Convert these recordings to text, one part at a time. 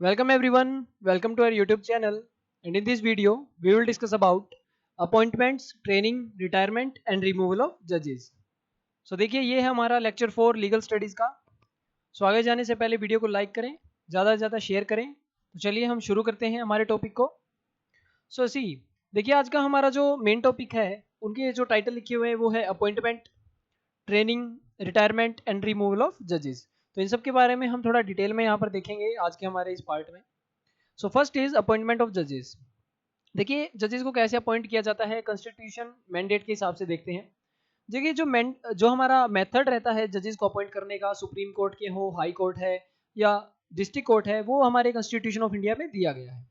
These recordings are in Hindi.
Welcome everyone, welcome to our YouTube channel, and in this video we will discuss about appointments, training, retirement and removal of judges. So देखिए ये है हमारा लेक्चर 4 लीगल स्टडीज का। सो आगे जाने से पहले वीडियो को लाइक करें, ज़्यादा से ज़्यादा शेयर करें। तो चलिए हम शुरू करते हैं हमारे टॉपिक को। सो सी देखिए आज का हमारा जो मेन टॉपिक है उनके जो टाइटल लिखे हुए हैं वो है appointment, training, retirement and removal of जजेस। तो इन सब के बारे में हम थोड़ा डिटेल में यहाँ पर देखेंगे आज के हमारे इस पार्ट में। So first is appointment of जजेस। देखिए जजेस को कैसे अपॉइंट किया जाता है, कॉन्स्टिट्यूशन मैंडेट के हिसाब से देखते हैं। देखिए जो हमारा मेथड रहता है जजेस को अपॉइंट करने का, सुप्रीम कोर्ट के हो, हाई कोर्ट है या डिस्ट्रिक्ट कोर्ट है, वो हमारे कॉन्स्टिट्यूशन ऑफ इंडिया में दिया गया है।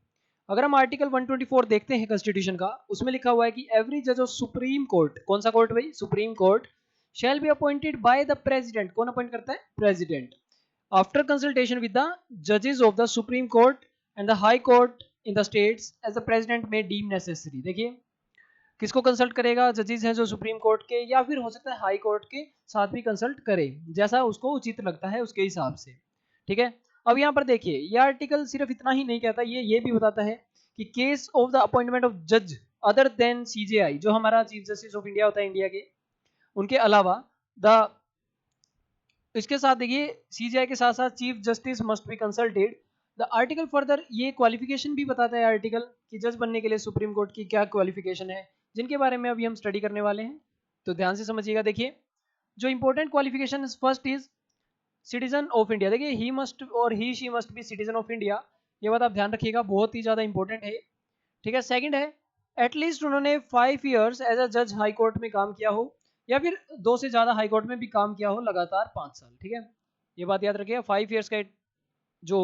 अगर हम आर्टिकल 124 देखते हैं कॉन्स्टिट्यूशन का, उसमें लिखा हुआ है कि एवरी जज ऑफ सुप्रीम कोर्ट, कौन सा कोर्ट भाई, supreme court, shall be appointed by the president. कौन अपॉइंट करता है, president, after consultation with the जजेस of the supreme court and the high court in the states as the president may deem necessary. देखिए किसको कंसल्ट करेगा, जजेस हैं जो सुप्रीम कोर्ट के, या फिर हो सकता है हाई कोर्ट के साथ भी कंसल्ट करे, जैसा उसको उचित लगता है उसके हिसाब से। ठीक है। अब यहाँ पर देखिए ये आर्टिकल सिर्फ इतना ही नहीं कहता, ये भी बताता है कि case of the appointment of जज अदर देन सीजेआई, जो हमारा चीफ जस्टिस ऑफ इंडिया होता है इंडिया के, उनके अलावा द, इसके साथ देखिए सीजीआई के साथ साथ chief justice must be consulted. The article further ये क्वालिफिकेशन भी बताता है आर्टिकल कि जज बनने के लिए सुप्रीम कोर्ट की क्या क्वालिफिकेशन है, जिनके बारे में अभी हम स्टडी करने वाले हैं। तो ध्यान से समझिएगा। देखिए जो important qualification first is citizen of India. देखिए ही मस्ट और he she must be citizen of India, ये बात आप ध्यान रखिएगा, बहुत ही ज़्यादा इंपॉर्टेंट है। ठीक है। सेकंड है एटलीस्ट उन्होंने 5 years एज अ जज हाई कोर्ट में काम किया हो, या फिर 2 से ज़्यादा हाई कोर्ट में भी काम किया हो लगातार 5 साल। ठीक है, ये बात याद रखिएगा, 5 years का जो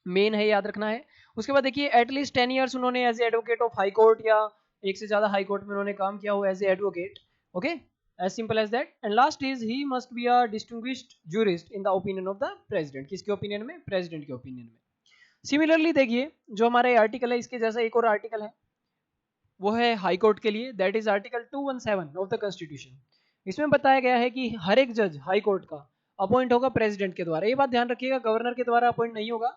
मेन है याद रखना है। उसके बाद देखिए एटलीस्ट 10 years उन्होंने as a advocate of high court या एक से ज़्यादा हाई कोर्ट में उन्होंने काम किया हो as a advocate. Okay, as simple as that. And last is he must be a distinguished jurist in the opinion of the president. किसके ओपिनियन में, प्रेसिडेंट के ओपिनियन में। सिमिलरली देखिए जो हमारा आर्टिकल है, इसके जैसा एक और आर्टिकल है, वो है हाई कोर्ट के लिए, that is article 217 of the constitution. इसमें बताया गया है कि हर एक जज हाई कोर्ट का अपॉइंट होगा प्रेसिडेंट के द्वारा। ये बात ध्यान रखिएगा, गवर्नर के द्वारा अपॉइंट नहीं होगा।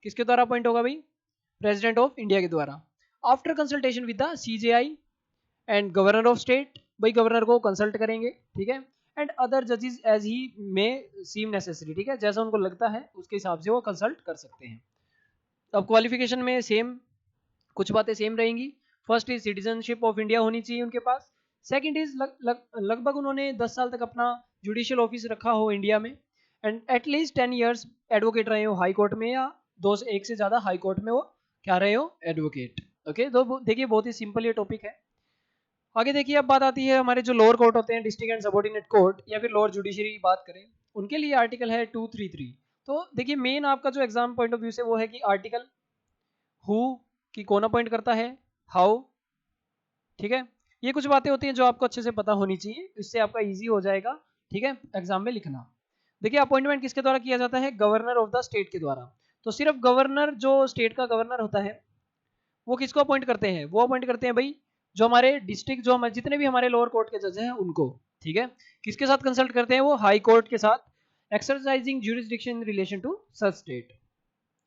किसके द्वारा अपॉइंट होगा भाई, प्रेसिडेंट ऑफ इंडिया के द्वारा, after consultation with the CJI and governor of state. भाई गवर्नर को कंसल्ट करेंगे। ठीक है। एंड अदर जजेस as he may seem necessary. ठीक है, जैसा उनको लगता है उसके हिसाब से वो कंसल्ट कर सकते हैं। अब क्वालिफिकेशन में सेम कुछ बातें सेम रहेंगी। First is citizenship of India होनी चाहिए उनके पास। सेकंड इज लगभग उन्होंने 10 साल तक अपना जुडिशियल ऑफिस रखा हो इंडिया में, एंड एटलीस्ट 10 years एडवोकेट रहे हो हाई कोर्ट में, या एक से ज़्यादा हाई कोर्ट में वो क्या रहे हो, एडवोकेट। ओके, तो देखिए बहुत ही सिंपल ये टॉपिक है। आगे देखिए अब बात आती है हमारे जो लोअर कोर्ट होते हैं, डिस्ट्रिक्ट एंड सबऑर्डिनेट कोर्ट या फिर लोअर जुडिशरी की बात करें, उनके लिए आर्टिकल है 233। तो देखिए मेन आपका जो एग्जाम पॉइंट ऑफ व्यू से वो है कि आर्टिकल हु कि कौन अपॉइंट करता है, हाउ। ठीक है, ये कुछ बातें होती हैं जो आपको अच्छे से पता होनी चाहिए, इससे आपका इजी हो जाएगा। ठीक है, एग्जाम में लिखना। देखिए अपॉइंटमेंट किसके द्वारा किया जाता है, गवर्नर ऑफ द स्टेट के द्वारा। तो सिर्फ गवर्नर, जो स्टेट का गवर्नर होता है, वो किसको अपॉइंट करते हैं, वो अपॉइंट करते हैं भाई जो हमारे डिस्ट्रिक्ट, जो हमारे जितने भी हमारे लोअर कोर्ट के जज हैं उनको। ठीक है, किसके साथ कंसल्ट करते हैं, वो हाई कोर्ट के साथ, exercising jurisdiction in relation to such state.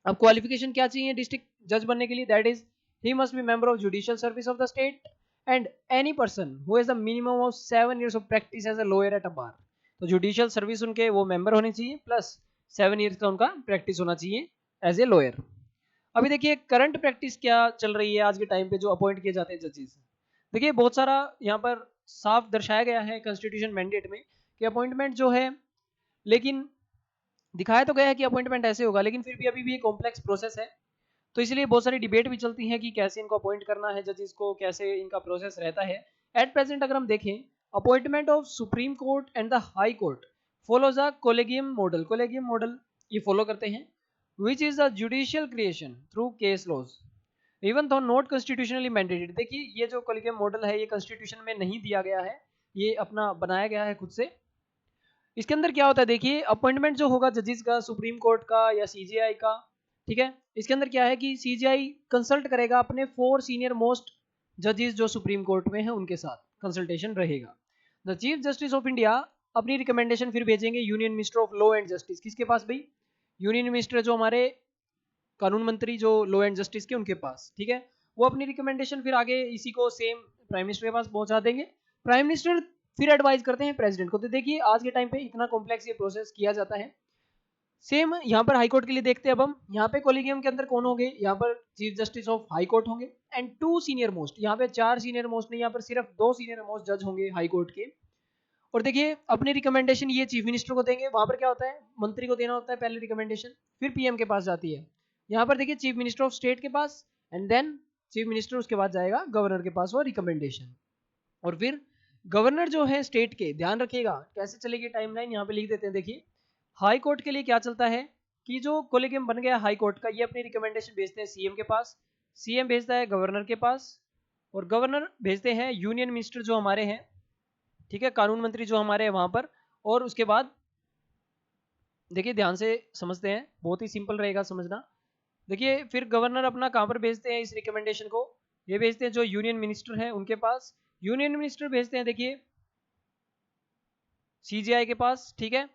अब क्वालिफिकेशन क्या चाहिए डिस्ट्रिक्ट जज बनने के लिए, that is he must be member of judicial service of the state and any person who has the minimum of 7 years of practice as a lawyer at a bar. तो जुडिशियल सर्विस उनके वो मेंबर होने चाहिए, प्लस 7 years का उनका प्रैक्टिस होना चाहिए एज ए लॉयर। अभी देखिए करंट प्रैक्टिस क्या चल रही है आज के टाइम पे जो अपॉइंट किए जाते हैं जजेस। देखिए बहुत सारा यहाँ पर साफ दर्शाया गया है कॉन्स्टिट्यूशन मैंडेट में कि अपॉइंटमेंट जो है, लेकिन दिखाया तो गया है कि अपॉइंटमेंट ऐसे होगा, लेकिन फिर भी अभी भी ये कॉम्प्लेक्स प्रोसेस है। तो इसलिए बहुत सारी डिबेट भी चलती है कि कैसे इनको अपॉइंट करना है जजेस को, कैसे इनका प्रोसेस रहता है। एट प्रेजेंट अगर हम देखें, appointment of supreme court and the high court follows a collegium model. Collegium model ये फॉलो करते हैं, which is a judicial creation through case laws even though not constitutionally mandated. देखिए ये जो कोलेगियम मॉडल है ये कॉन्स्टिट्यूशन में नहीं दिया गया है, ये अपना बनाया गया है खुद से। इसके अंदर क्या होता है, देखिए अपॉइंटमेंट जो होगा जजेस का, सुप्रीम कोर्ट का या सीजीआई का, ठीक है, इसके अंदर क्या है कि सीजीआई कंसल्ट करेगा अपने 4 सीनियर मोस्ट जजेस जो सुप्रीम कोर्ट में है, उनके साथ कंसल्टेशन रहेगा। The chief justice of India अपनी रिकमेंडेशन फिर भेजेंगे union minister of law and justice. किसके पास भाई, यूनियन मिनिस्टर जो हमारे कानून मंत्री जो लॉ एंड जस्टिस के उनके पास, ठीक है। वो अपनी रिकमेंडेशन फिर आगे इसी को सेम प्राइम मिनिस्टर के पास पहुंचा देंगे। प्राइम मिनिस्टर फिर एडवाइस करते हैं प्रेसिडेंट को। तो देखिए आज के टाइम पे इतना कॉम्प्लेक्स ये प्रोसेस किया जाता है। सेम यहाँ पर हाई कोर्ट के लिए देखते हैं अब हम। यहाँ पे कोलिजियम के अंदर कौन होंगे, यहाँ पर chief justice of high court होंगे एंड 2 सीनियर मोस्ट, यहाँ पे 4 सीनियर मोस्ट नहीं, यहाँ पर सिर्फ 2 सीनियर मोस्ट जज होंगे हाई कोर्ट के। और देखिए अपनी रिकमेंडेशन ये चीफ मिनिस्टर को देंगे। वहां पर क्या होता है, मंत्री को देना होता है पहले रिकमेंडेशन, फिर पीएम के पास जाती है। यहाँ पर देखिए चीफ मिनिस्टर ऑफ स्टेट के पास एंड देन चीफ मिनिस्टर, उसके बाद जाएगा गवर्नर के पास वो रिकमेंडेशन। और फिर गवर्नर जो है स्टेट के, ध्यान रखिएगा कैसे चलेगी टाइमलाइन, यहाँ पे लिख देते हैं। देखिए हाई कोर्ट के लिए क्या चलता है कि जो कोलेजियम बन गया हाई कोर्ट का, ये अपनी रिकमेंडेशन भेजते हैं सीएम के पास, सीएम भेजता है गवर्नर के पास, और गवर्नर भेजते हैं यूनियन मिनिस्टर जो हमारे हैं, ठीक है, कानून मंत्री जो हमारे हैं वहां पर। और उसके बाद देखिए ध्यान से समझते हैं, बहुत ही सिंपल रहेगा समझना। देखिए फिर गवर्नर अपना कहां पर भेजते हैं इस रिकमेंडेशन को, ये भेजते हैं जो यूनियन मिनिस्टर है उनके पास। यूनियन मिनिस्टर भेजते हैं देखिए सीजीआई के पास, ठीक है।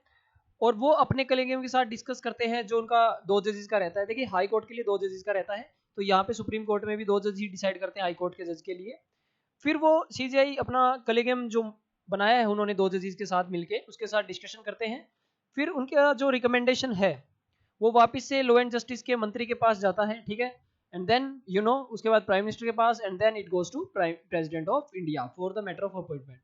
और वो अपने कलीगियम के साथ डिस्कस करते हैं, जो उनका 2 जजेस का रहता है। देखिए हाई कोर्ट के लिए 2 जजेस का रहता है, तो यहाँ पे सुप्रीम कोर्ट में भी 2 जज ही डिसाइड करते हैं हाई कोर्ट के जज के लिए। फिर वो सीजीआई अपना कलीगियम जो बनाया है उन्होंने 2 जजेस के साथ मिलके, उसके साथ डिस्कशन करते हैं। फिर उनका जो रिकमेंडेशन है वो वापस से लॉ एंड जस्टिस के मंत्री के पास जाता है, ठीक है। एंड देन उसके बाद प्राइम मिनिस्टर के पास and then it goes to president of India for the matter of appointment.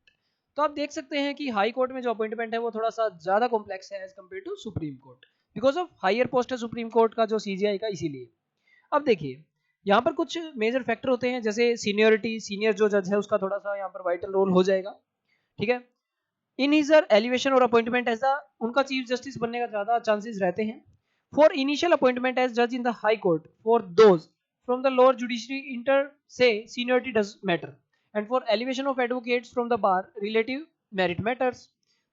तो आप देख सकते हैं कि हाई कोर्ट में जो अपॉइंटमेंट है वो थोड़ा सा ज्यादा कॉम्प्लेक्स है as compare to supreme court, because of higher post है सुप्रीम कोर्ट का जो सीजीआई का, इसीलिए। अब देखिए यहाँ पर कुछ मेजर फैक्टर होते हैं, जैसे सीनियरिटी, सीनियर जो जज है उसका थोड़ा सा यहाँ पर वाइटल रोल हो जाएगा, ठीक है। इन हिजर एलिवेशन और अपॉइंटमेंट ऐसा उनका चीफ जस्टिस बनने का ज्यादा चांसेस रहते हैं। फॉर इनिशियल अपॉइंटमेंट एज जज in the high court for those from the lower judiciary inter se seniority does matter, and for elevation of advocates from the bar relative merit matters.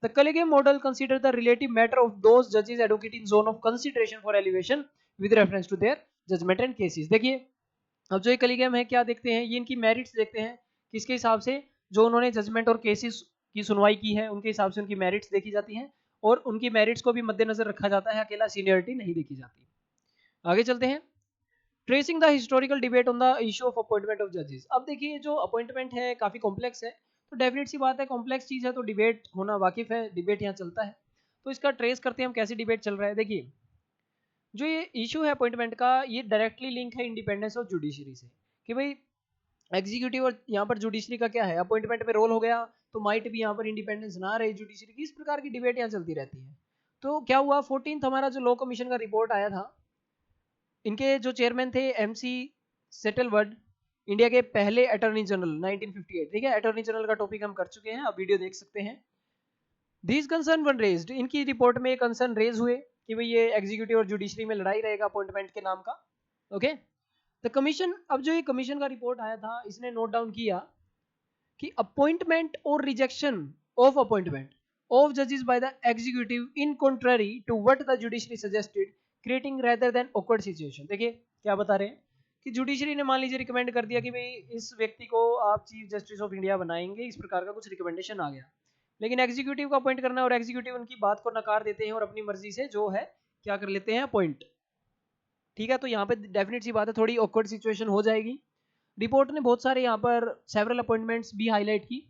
The collegium model consider the relative matter of those judges advocating zone of consideration for elevation with reference to their judgment and cases. देखिए अब जो ये कलीगियम है क्या देखते हैं, ये इनकी मेरिट्स देखते हैं, किसके हिसाब से, जो उन्होंने जजमेंट और केसेस की सुनवाई की है उनके हिसाब से उनकी मेरिट्स देखी जाती हैं, और उनकी मेरिट्स को भी मद्देनजर रखा जाता है, अकेला सीनियरिटी नहीं देखी जाती। आगे चलते हैं, tracing the historical debate on the issue of appointment of जजेस। अब देखिए जो अपॉइंटमेंट है काफी कॉम्प्लेक्स है, तो डेफिनेट सी बात है कॉम्प्लेक्स चीज है तो डिबेट होना वाकिफ है, डिबेट यहाँ चलता है। तो इसका ट्रेस करते हैं हम कैसे डिबेट चल रहा है। देखिए जो ये इशू है अपॉइंटमेंट का, ये डायरेक्टली लिंक है इंडिपेंडेंस ऑफ जुडिशरी से, कि भाई एग्जीक्यूटिव और यहाँ पर जुडिशरी का क्या है, अपॉइंटमेंट में रोल हो गया तो माइट भी यहाँ पर इंडिपेंडेंस ना रही जुडिशरी की, इस प्रकार की डिबेट यहाँ चलती रहती है। तो क्या हुआ, 14th हमारा जो लॉ कमीशन का रिपोर्ट आया था, इनके जो चेयरमैन थे एमसी सेटलवर्ड, इंडिया के पहले अटॉर्नी जनरल 1958, ठीक है। अटॉर्नी जनरल का टॉपिक हम कर चुके हैं, अब वीडियो देख सकते हैं। दिस कंसर्न वन रेज्ड, इनकी रिपोर्ट में कंसर्न रेज हुए कि भाई ये एग्जीक्यूटिव और जुडिशरी में लड़ाई रहेगा अपॉइंटमेंट के नाम का, ओके। द कमीशन, अब जो ये कमीशन का रिपोर्ट आया था इसने नोट डाउन किया कि अपॉइंटमेंट और रिजेक्शन ऑफ अपॉइंटमेंट ऑफ जजेस by the executive in contrary to what the judiciary suggested creating rather than awkward situation. देखिए क्या बता रहे हैं कि जुडिशरी ने मान लीजिए रिकमेंड कर दिया कि भाई इस व्यक्ति को आप चीफ जस्टिस ऑफ इंडिया बनाएंगे, इस प्रकार का कुछ रिकमेंडेशन आ गया, लेकिन एग्जीक्यूटिव को अपॉइंट करना और एग्जीक्यूटिव उनकी बात को नकार देते हैं और अपनी मर्जी से जो है क्या कर लेते हैं, अपॉइंट, ठीक है। तो यहाँ पे डेफिनेट सी बात है थोड़ी ऑकवर्ड सिचुएशन हो जाएगी। रिपोर्ट ने बहुत सारे यहाँ पर सेवरल अपॉइंटमेंट्स भी हाईलाइट की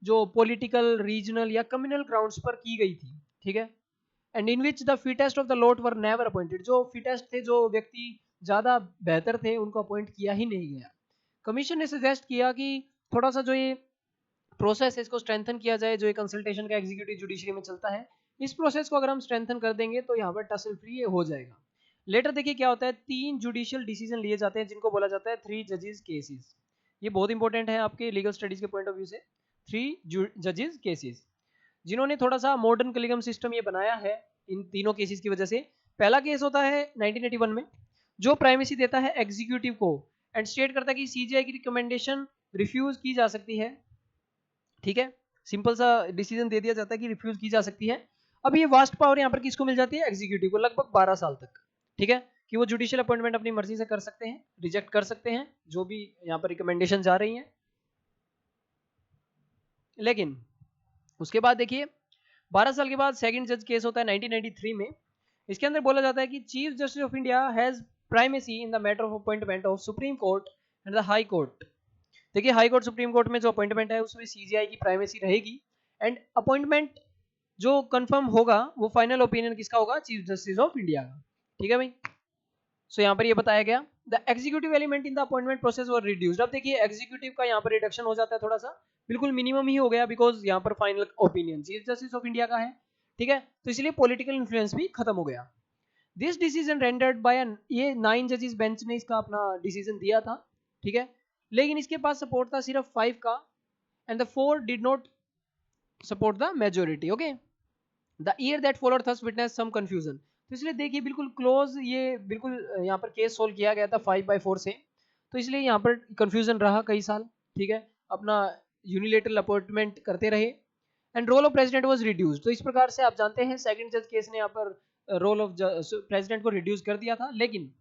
जो पॉलिटिकल, रीजनल या कम्युनल ग्राउंड्स पर की गई थी, ठीक है। And in which the fittest of the lot were never appointed, जो फिटेस्ट थे, जो व्यक्ति ज्यादा बेहतर थे, उनको अपॉइंट किया ही नहीं गया। कमीशन ने सजेस्ट किया कि थोड़ा सा जो ये प्रोसेस है इसको स्ट्रेंथन किया जाए, जो ये कंसल्टेशन का एग्जीक्यूटिव जुडिशरी में चलता है, इस प्रोसेस को अगर हम स्ट्रेंथन कर देंगे तो यहाँ पर टसल फ्री हो जाएगा। लेटर देखिए क्या होता है, 3 जुडिशियल डिसीजन लिए जाते हैं जिनको बोला जाता है 3 जजेस केसेस। ये बहुत इंपॉर्टेंट है आपके लीगल स्टडीज के पॉइंट ऑफ व्यू से, 3 जजेस केसेस, जिन्होंने थोड़ा सा मॉडर्न कलीगम सिस्टम ये बनाया है इन तीनों केसेस की वजह से। पहला केस होता है 1981 में, जो प्राइमेसी देता है एग्जीक्यूटिव को एंड स्टेट करता है कि सीजीआई की रिकमेंडेशन रिफ्यूज की जा सकती है, ठीक है। सिंपल सा डिसीजन दे दिया जाता है कि रिफ्यूज की जा सकती है। अब ये वास्ट पावर यहाँ पर किसको मिल जाती है, एग्जीक्यूटिव को, लगभग 12 साल तक, ठीक है, कि वो जुडिशियल अपॉइंटमेंट अपनी मर्जी से कर सकते हैं, रिजेक्ट कर सकते हैं जो भी यहाँ पर रिकमेंडेशन जा रही हैं। लेकिन उसके बाद देखिए 12 साल के बाद सेकंड जज केस होता है 1993 में। इसके अंदर बोला जाता है कि chief justice of India has primacy in the matter of appointment of supreme court and the high court. देखिए हाई कोर्ट सुप्रीम कोर्ट में जो अपॉइंटमेंट है उसमें सीजीआई की प्राइमेसी रहेगी एंड अपॉइंटमेंट जो कंफर्म होगा वो फाइनल ओपिनियन किसका होगा, चीफ जस्टिस ऑफ इंडिया का। ठीक है भाई, सो यहाँ पर ये बताया गया the executive element in the appointment process were reduced. अब देखिए एग्जीक्यूटिव का यहाँ पर रिडक्शन हो जाता है थोड़ा सा, बिल्कुल मिनिमम ही हो गया बिकॉज यहाँ पर final opinion chief justice of India का है। ठीक है, तो इसलिए पॉलिटिकल इन्फ्लुएंस भी खत्म हो गया। दिस डिसीजन रेंडर्ड बाय ये 9 जजेस बेंच ने इसका अपना डिसीजन दिया था। ठीक है, लेकिन इसके पास सपोर्ट था सिर्फ 5 का and the 4 did not support the majority. Okay, the year that followed thus witness some confusion. तो इसलिए देखिए बिल्कुल क्लोज ये बिल्कुल यहाँ पर केस सोल्व किया गया था 5/4 से, तो इसलिए यहाँ पर कंफ्यूजन रहा कई साल। ठीक है, अपना यूनिलेटरल अपॉइंटमेंट करते रहे and role of president was reduced. तो इस प्रकार से आप जानते हैं सेकंड जज केस ने यहाँ पर रोल ऑफ प्रेसिडेंट को रिड्यूस कर दिया था। लेकिन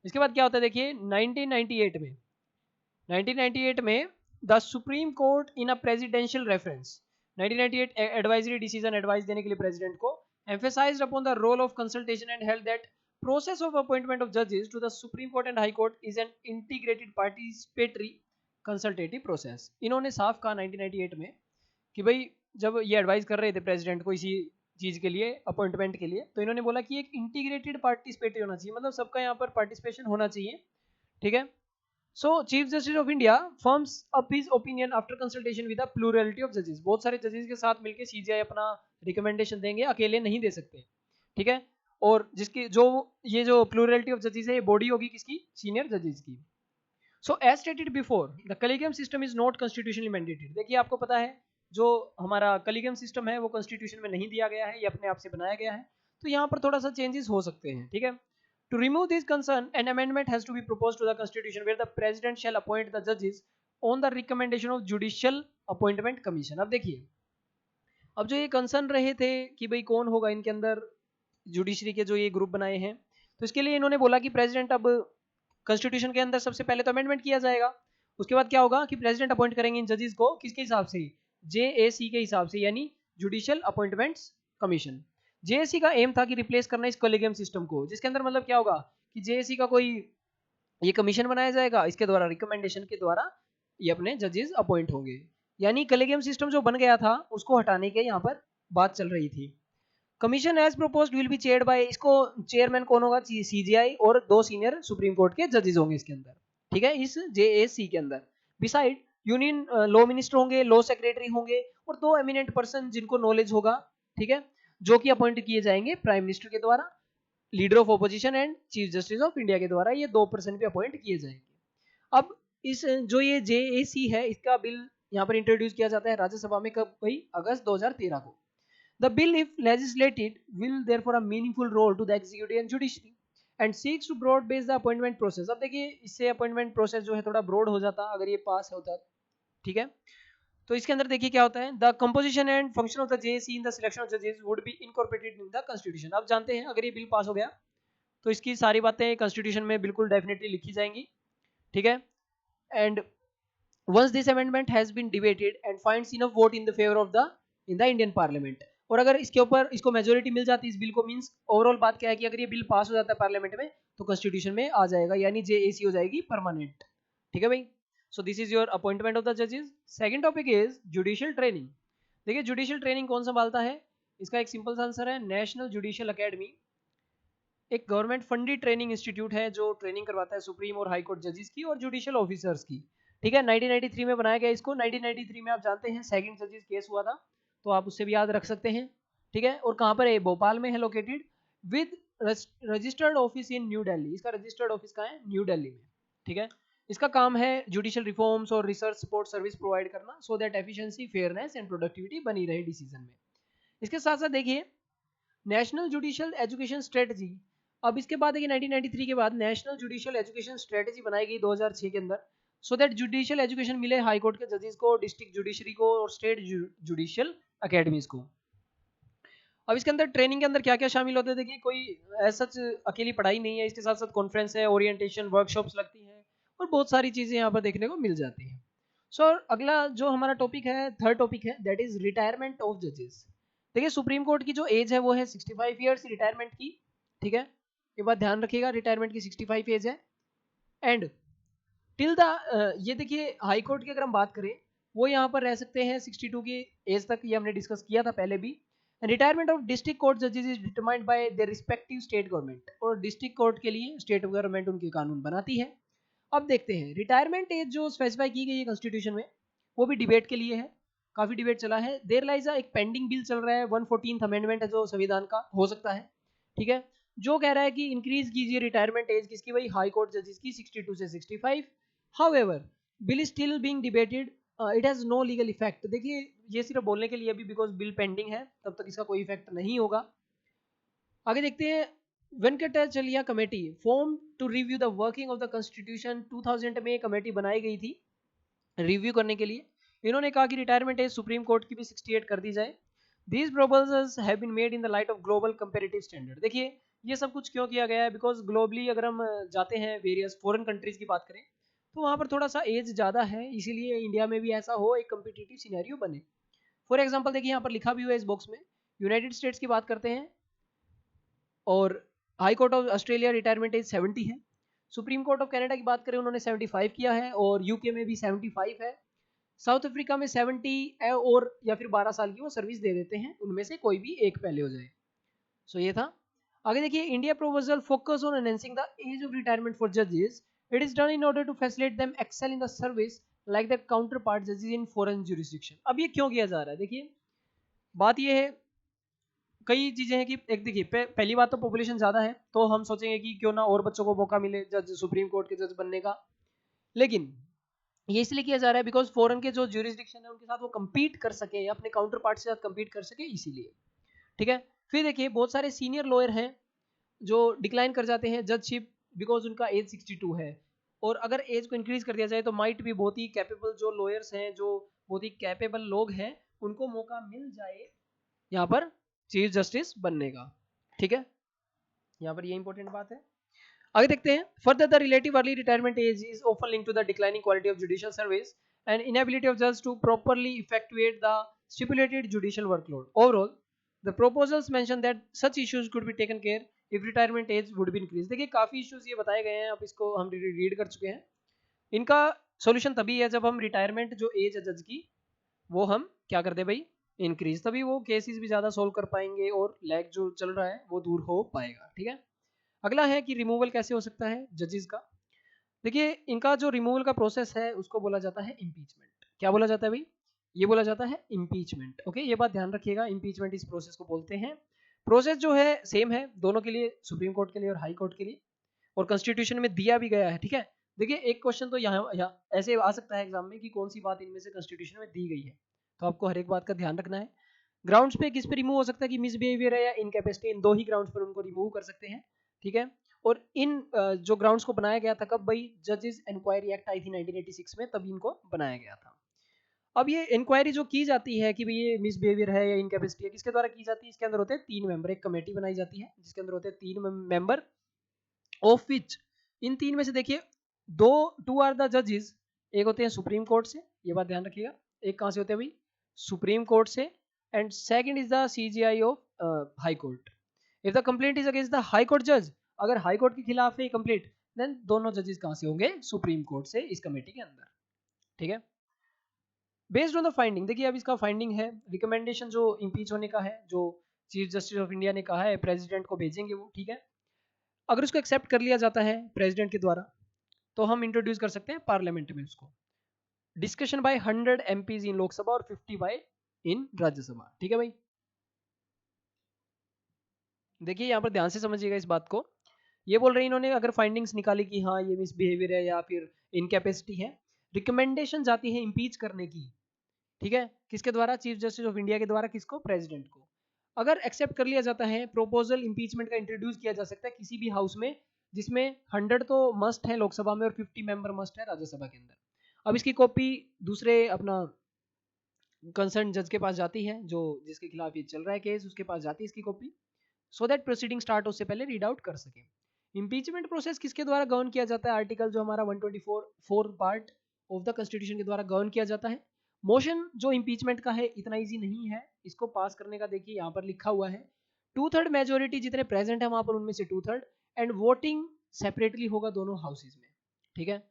इसके बाद क्या होता है देखिए 1998 में the supreme court in a presidential reference 1998 advisory decision advice देने के लिए प्रेसिडेंट को emphasized upon the role of consultation and held that process of appointment of judges to the Supreme Court and High Court is an integrated participatory consultative process। इन्होंने साफ कहा 1998 में कि भाई जब ये एडवाइस कर रहे थे प्रेसिडेंट को इसी चीज के लिए अपॉइंटमेंट के लिए, तो इन्होंने बोला कि एक इंटीग्रेटेड पार्टिसिपेटरी होना चाहिए, मतलब सबका यहाँ पर पार्टिसिपेशन होना चाहिए। ठीक है, सो chief justice of India firms up his opinion after consultation with the plurality of जजेस। बहुत सारे जजेस के साथ मिलकर सीजीआई अपना रिकमेंडेशन देंगे, अकेले नहीं दे सकते। ठीक है, और जिसकी जो ये जो प्लूरलिटी ऑफ जजेस है ये बॉडी होगी किसकी, सीनियर जजेस की। So as stated before the collegium system is not constitutionally mandated. देखिए आपको पता है जो हमारा कॉलेजियम सिस्टम है वो कॉन्स्टिट्यूशन में नहीं दिया गया है, ये अपने आप से बनाया गया है, तो यहाँ पर थोड़ा सा चेंजेस हो सकते हैं। ठीक है, to remove this concern an amendment has to be proposed to the constitution where the president shall appoint the judges on the recommendation of judicial appointment commission। अब देखिए अब जो ये कंसर्न रहे थे कि भाई कौन होगा इनके अंदर जुडिशरी के जो ये ग्रुप बनाए हैं, तो इसके लिए इन्होंने बोला कि प्रेसिडेंट अब कॉन्स्टिट्यूशन के अंदर सबसे पहले तो अमेंडमेंट किया जाएगा, उसके बाद क्या होगा कि प्रेसिडेंट अपॉइंट करेंगे इन जजेस को किसके हिसाब से, JAC के हिसाब से, यानी जुडिशियल अपॉइंटमेंट्स कमीशन। जेएसी का एम था कि रिप्लेस करना इस कॉलेजियम सिस्टम को, जिसके अंदर मतलब क्या होगा कि जेएसी का कोई ये कमीशन बनाया जाएगा, इसके द्वारा रिकमेंडेशन के द्वारा ये अपने जजेस अपॉइंट होंगे। यानी कॉलेजियम सिस्टम जो बन गया था उसको हटाने के यहाँ पर बात चल रही थी। Commission as proposed will be chaired by, इसको चेयरमैन कौन होगा, सीजीआई और 2 सीनियर सुप्रीम कोर्ट के जजेस होंगे इसके अंदर। ठीक है, इस जेएसी के अंदर बिसाइड यूनियन लॉ मिनिस्टर होंगे, लॉ सेक्रेटरी होंगे और 2 एमिनेंट पर्सन जिनको नॉलेज होगा। ठीक है, जो कि अपॉइंट किए जाएंगे प्राइम मिनिस्टर के द्वारा, leader of opposition and chief justice of India के द्वारा, ये 2 पर्सन भी अपॉइंट किए जाएंगे। अब इस जो ये जेएसी है इसका बिल यहाँ पर इंट्रोड्यूस किया जाता है राज्यसभा में, कब भाई, अगस्त 2013 को। The bill if legislated will therefore a meaningful role to the executive and judiciary and seeks to broad base the appointment process. अब देखिए इससे अपॉइंटमेंट प्रोसेस जो है थोड़ा ब्रॉड हो जाता अगर ये पास होता। ठीक है, तो इसके अंदर देखिए क्या होता है, the composition and function of the JAC in the selection of जजेस would be incorporated in the constitution. अब जानते हैं अगर ये बिल पास हो गया तो इसकी सारी बातें कॉन्स्टिट्यूशन में बिल्कुल डेफिनेटली लिखी जाएंगी। ठीक है, and once this amendment has been debated and finds enough vote in the favour of the in the Indian parliament, और अगर इसके ऊपर इसको मेजोरिटी मिल जाती है इस बिल को, मींस ओवरऑल बात क्या है कि अगर ये बिल पास हो जाता है पार्लियामेंट में तो कॉन्स्टिट्यूशन में आ जाएगा, यानी जेएसी हो जाएगी परमानेंट। ठीक है भाई, so this is your appointment of the judges। second topic is judicial training। देखिए judicial training कौन संभालता है, इसका एक सिंपल सा आंसर है नेशनल जुडिशियल एकेडमी। एक गवर्नमेंट फंडेड ट्रेनिंग इंस्टीट्यूट है जो ट्रेनिंग करवाता है सुप्रीम और हाई कोर्ट जजेस की और जुडिशियल ऑफिसर्स की। ठीक है, 1993 में बनाया गया इसको। 1993 में आप जानते हैं सेकंड जजेस केस हुआ था, तो आप उससे भी याद रख सकते हैं। ठीक है, और कहाँ पर है, भोपाल में है located, with registered office in new Delhi. इसका रजिस्टर्ड ऑफिस कहाँ है, न्यू दिल्ली में। ठीक है, इसका काम है जुडिशियल रिफॉर्म्स और रिसर्च सपोर्ट सर्विस प्रोवाइड करना, so that efficiency, fairness and productivity बनी रहे डिसीजन में। इसके साथ साथ देखिए नेशनल जुडिशियल एजुकेशन स्ट्रेटजी। अब इसके बाद देखिए 1993 के बाद नेशनल जुडिशियल एजुकेशन स्ट्रेटजी बनाई गई 2006 के अंदर, सो दैट जुडिशियल एजुकेशन मिले हाई कोर्ट के जजेस को, डिस्ट्रिक्ट जुडिशरी को और स्टेट जुडिशियल अकेडमीज को। अब इसके अंदर ट्रेनिंग के अंदर क्या क्या शामिल होते हैं, देखिए कोई ऐसा अकेली पढ़ाई नहीं है, इसके साथ साथ कॉन्फ्रेंस है, ओरिएंटेशन, वर्कशॉप्स लगती हैं और बहुत सारी चीजें यहाँ पर देखने को मिल जाती हैं। सो अगला जो हमारा टॉपिक है, थर्ड टॉपिक है, दैट इज रिटायरमेंट ऑफ जजेस। देखिए सुप्रीम कोर्ट की जो एज है वो है 65 ईयर्स रिटायरमेंट की। ठीक है, ये बात ध्यान रखिएगा, रिटायरमेंट की 65 एज है। एंड टिल द ये देखिए हाई कोर्ट की अगर हम बात करें, वो यहाँ पर रह सकते हैं 62 की एज तक, ये हमने डिस्कस किया था पहले भी। रिटायरमेंट ऑफ डिस्ट्रिक्ट कोर्ट जजेस is determined by their respective state government, और डिस्ट्रिक्ट कोर्ट के लिए स्टेट गवर्नमेंट उनके कानून बनाती है। अब देखते हैं रिटायरमेंट एज जो स्पेसिफाई की गई है कॉन्स्टिट्यूशन में, वो भी डिबेट के लिए है, काफी डिबेट चला है। देयर लाइज एक पेंडिंग बिल चल रहा है, 114th अमेंडमेंट है जो संविधान का हो सकता है, ठीक है, जो कह रहा है कि इंक्रीज कीजिए रिटायरमेंट एज किसकी, भाई हाई कोर्ट जजेस की 62 से 65। However bill still being debated, it has no legal effect. देखिए ये सिर्फ बोलने के लिए भी, बिकॉज बिल पेंडिंग है, तब तक इसका कोई इफेक्ट नहीं होगा। आगे देखते हैं, Venkatachaliah committee form to review the working of the constitution, 2000 में कमेटी बनाई गई थी रिव्यू करने के लिए। इन्होंने कहा कि रिटायरमेंट एज सुप्रीम कोर्ट की भी 68 कर दी जाए। These proposals have been made in the light of global comparative standard. देखिए ये सब कुछ क्यों किया गया है, बिकॉज ग्लोबली अगर हम जाते हैं वेरियस फॉरेन कंट्रीज की बात करें, तो वहाँ पर थोड़ा सा एज ज़्यादा है, इसीलिए इंडिया में भी ऐसा हो, एक कम्पिटिटिव सिनेरियो बने। फॉर एग्जाम्पल देखिए यहाँ पर लिखा भी हुआ है इस बॉक्स में, यूनाइटेड स्टेट्स की बात करते हैं, और high court of Australia retirement age 70 है। सुप्रीम कोर्ट ऑफ कनाडा की बात करें, उन्होंने 75 किया है, और यूके में भी 75 है। साउथ अफ्रीका में 70 है, और या फिर 12 साल की वो सर्विस दे देते हैं, उनमें से कोई भी एक पहले हो जाए। सो ये था। आगे देखिए, India proposal focus on enhancing the age of retirement for जजेस, it is done in order to facilitate them excel in the service like the counter part जजेस इन फॉरेन जुरिस्डिक्शन। अब ये क्यों किया जा रहा है, देखिए बात ये है, कई चीजें हैं कि एक देखिए पहली बात तो पॉपुलेशन ज्यादा है, तो हम सोचेंगे कि क्यों ना और बच्चों को मौका मिले जज, सुप्रीम कोर्ट के जज बनने का। लेकिन ये इसलिए किया जा रहा है बिकॉज फॉरेन के जो ज्यूरिसडिक्शन है उनके साथ वो कम्पीट कर सके, या अपने काउंटर पार्ट के साथ कम्पीट कर सके, इसीलिए, ठीक है। फिर देखिए बहुत सारे सीनियर लॉयर हैं जो डिक्लाइन कर जाते हैं जजशिप, बिकॉज उनका एज 62 है, और अगर एज को इंक्रीज कर दिया जाए तो माइट भी बहुत ही कैपेबल जो लॉयर्स हैं, जो बहुत ही कैपेबल लोग हैं, उनको मौका मिल जाए यहाँ पर चीफ जस्टिस बनने का, ठीक है। यहाँ पर ये इंपॉर्टेंट बात है। आगे देखते हैं, further the relative early retirement age is often linked to the declining quality of judicial service and inability of जज to properly effectuate the stipulated judicial workload. Overall the proposals mention that such issues could be taken care if retirement age would be increased। देखिए काफी इश्यूज ये बताए गए हैं, अब इसको हम रीड कर चुके हैं। इनका सॉल्यूशन तभी है जब हम रिटायरमेंट जो एज है जज की, वो हम क्या कर दे भाई, इंक्रीज, तभी वो केसेस भी ज्यादा सोल्व कर पाएंगे और लैग जो चल रहा है वो दूर हो पाएगा, ठीक है। अगला है कि रिमूवल कैसे हो सकता है जजेस का। देखिए इनका जो रिमूवल का प्रोसेस है उसको बोला जाता है इम्पीचमेंट। क्या बोला जाता है भाई, ये बोला जाता है इम्पीचमेंट। ओके, ये बात ध्यान रखिएगा, इम्पीचमेंट इस प्रोसेस को बोलते हैं। प्रोसेस जो है सेम है दोनों के लिए, सुप्रीम कोर्ट के लिए और हाई कोर्ट के लिए, और कॉन्स्टिट्यूशन में दिया भी गया है, ठीक है। देखिए एक क्वेश्चन तो यहाँ ऐसे आ सकता है एग्जाम में कि कौन सी बात इनमें से कॉन्स्टिट्यूशन में दी गई है, तो आपको हर एक बात का ध्यान रखना है। ग्राउंड्स पे किस पे रिमूव हो सकता है कि मिसबिहेवियर है या इनकैपेसिटी, इन दो ही ग्राउंड्स पर उनको रिमूव कर सकते हैं, ठीक है। और इन जो ग्राउंड्स को बनाया गया था कब भाई, जजेस इंक्वायरी एक्ट आई थी 1986 में, तभी इनको बनाया गया था। अब ये इंक्वायरी जो की जाती है कि भाई ये मिसबिहेवियर है या इनकैपेसिटी है, किसके द्वारा की जाती है, इसके अंदर होते हैं 3 मेंबर, एक कमेटी बनाई जाती है जिसके अंदर होते हैं 3 मेंबर, ऑफ विच इन 3 में से देखिए टू आर द जजेस, एक होते हैं सुप्रीम कोर्ट से, ये बात ध्यान रखिएगा, एक कहाँ से होते हैं भाई, सुप्रीम कोर्ट से, and second is the CGI of high court. If the complaint is against the high court जज, अगर हाई कोर्ट के खिलाफ है कंप्लेंट, देन दोनों जजेस कहाँ से होंगे, सुप्रीम कोर्ट से, इस कमेटी के अंदर, ठीक है। बेस्ड ऑन द फाइंडिंग, देखिए अब इसका फाइंडिंग है, रिकमेंडेशन जो इम्पीच होने का है, जो चीफ जस्टिस ऑफ इंडिया ने कहा है प्रेसिडेंट को भेजेंगे वो, ठीक है। अगर उसको एक्सेप्ट कर लिया जाता है प्रेसिडेंट के द्वारा, तो हम इंट्रोड्यूस कर सकते हैं पार्लियामेंट में उसको, डिस्कशन बाय 100 एमपीज इन लोकसभा और 50 बाय इन राज्यसभा, ठीक है भाई। देखिए यहाँ पर ध्यान से समझिएगा इस बात को, ये बोल रहे हैं इन्होंने अगर फाइंडिंग्स निकाली कि हाँ ये मिसबिहेवियर है या फिर इनकैपेसिटी है, रिकमेंडेशन जाती है इम्पीच करने की, ठीक है, किसके द्वारा, चीफ जस्टिस ऑफ इंडिया के द्वारा, किसको, प्रेसिडेंट को। अगर एक्सेप्ट कर लिया जाता है, प्रोपोजल इम्पीचमेंट का इंट्रोड्यूस किया जा सकता है किसी भी हाउस में, जिसमें 100 तो मस्ट है लोकसभा में और 50 मेंबर मस्ट है राज्यसभा के अंदर। अब इसकी कॉपी दूसरे अपना कंसर्न जज के पास जाती है, जो जिसके खिलाफ ये चल रहा है केस, उसके पास जाती है इसकी copy, so that proceeding start उससे पहले रीड आउट कर सके। इम्पीचमेंट प्रोसेस किसके द्वारा गवर्न किया जाता है, आर्टिकल जो हमारा 124 पार्ट ऑफ द कॉन्स्टिट्यूशन के द्वारा गवर्न किया जाता है। मोशन जो इम्पीचमेंट का है इतना इजी नहीं है, इसको पास करने का देखिए यहाँ पर लिखा हुआ है 2/3 मेजोरिटी जितने प्रेजेंट है वहां पर उनमें से 2/3, एंड वोटिंग सेपरेटली होगा दोनों हाउसेज में, ठीक है।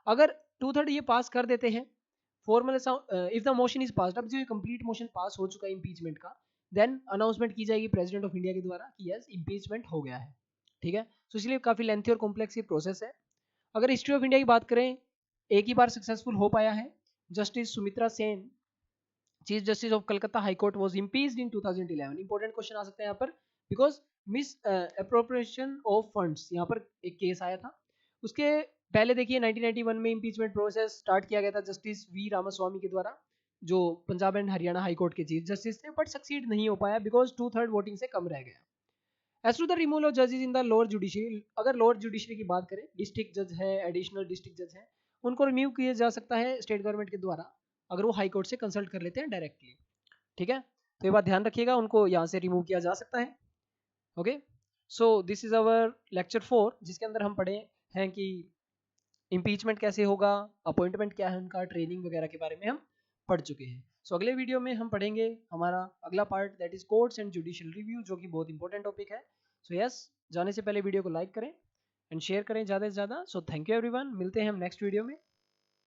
अगर 2/3 ये पास कर देते हैं, formal if the motion is passed, अब जो ये कंप्लीट मोशन पास हो चुका है इम्पीचमेंट का, देन अनाउंसमेंट की जाएगी प्रेसिडेंट ऑफ इंडिया के द्वारा कि यस इम्पीचमेंट हो गया है, ठीक है। तो इसलिए काफी लेंथी और कॉम्प्लेक्स ये प्रोसेस है। अगर हिस्ट्री ऑफ इंडिया की बात करें, एक ही बार सक्सेसफुल हो पाया है। Justice Sumitra Sen, chief justice of Calcutta high court, was impeached in 2011। Important question आ सकता है यहाँ पर, because misappropriation of funds यहाँ पर एक केस आया था। उसके पहले देखिए 1991 में इम्पीचमेंट प्रोसेस स्टार्ट किया गया था जस्टिस वी रामास्वामी के द्वारा, जो Punjab and Haryana high court के चीफ जस्टिस थे, बट सक्सीड नहीं हो पाया बिकॉज 2/3 वोटिंग से कम रह गया। As to the removal of जजेस इन द लोअर जुडिशरी, अगर लोअर जुडिशरी की बात करें, डिस्ट्रिक्ट जज है, एडिशनल डिस्ट्रिक्ट जज है, उनको रिमूव किया जा सकता है स्टेट गवर्नमेंट के द्वारा, अगर वो हाई कोर्ट से कंसल्ट कर लेते हैं डायरेक्टली, ठीक है। तो ये बात ध्यान रखिएगा, उनको यहाँ से रिमूव किया जा सकता है। Okay, so this is our lecture 4, जिसके अंदर हम पढ़े हैं कि इम्पीचमेंट कैसे होगा, अपॉइंटमेंट क्या है उनका, ट्रेनिंग वगैरह के बारे में हम पढ़ चुके हैं। सो अगले वीडियो में हम पढ़ेंगे हमारा अगला part, that is courts and judicial review, जो कि बहुत इंपॉर्टेंट टॉपिक है। सो यस, जाने से पहले वीडियो को लाइक करें एंड शेयर करें ज़्यादा से ज़्यादा। सो थैंक यू एवरीवन, मिलते हैं हम नेक्स्ट वीडियो में।